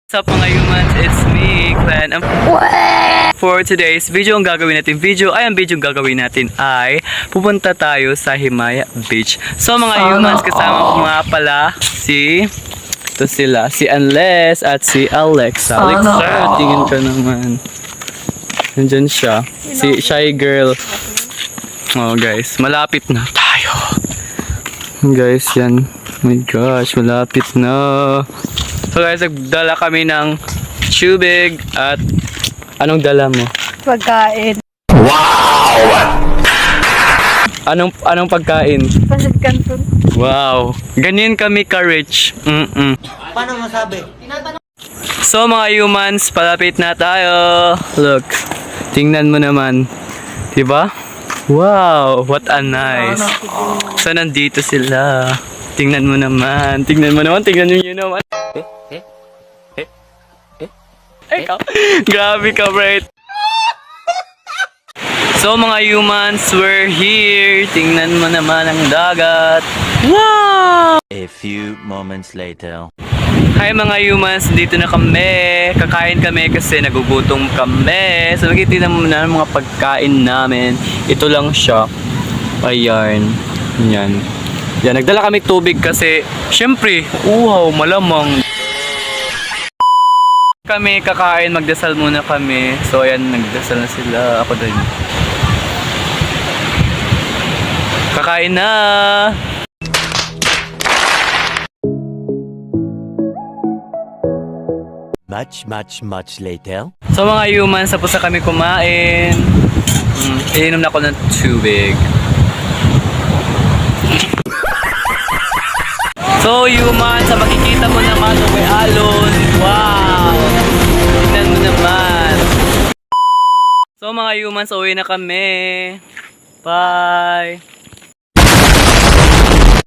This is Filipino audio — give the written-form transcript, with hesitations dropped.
What's up mga humans? It's me, Clan. For today's video, ang gagawin natin ay pupunta tayo sa Himaya Beach. So mga humans, kasama ko nga pala si Anles at si Alexa. Alexa, tingin ka naman. Nandyan siya. Si Shy Girl. Oh guys, malapit na tayo. Guys, yan. Oh my gosh, malapit na. So guys, nagdala kami ng tubig at anong dala mo? Pagkain. Wow! Anong pagkain? Pasit Canton. Wow! Ganyan kami ka-rich. Paano masabi? So mga humans, palapit na tayo. Look, tingnan mo naman. Diba? Wow! What a nice. So nandito sila. Tingnan mo naman. Tingnan nyo naman. Grabe ka, Brett. So mga humans, we're here. Tingnan mo naman ang dagat. Wow! A few moments later. Hi mga humans, dito na kami. Kakain kami kasi nagugutom kami. So nakikita mo na ang mga pagkain namin. Ito lang siya. Ayan. Yan. Yan, nagdala kami tubig kasi syempre, wow, malamang. Kami kakain, magdasal muna kami. So ayan, nagdasal na sila. Ako din. Kakain na. Much later. So mga humans, tapos na kami kumain. Iinom na ako ng tubig. So humans, sa makikita mo naman may alon. Wow! Tingnan mo naman. So mga humans, uwi na kami. Bye!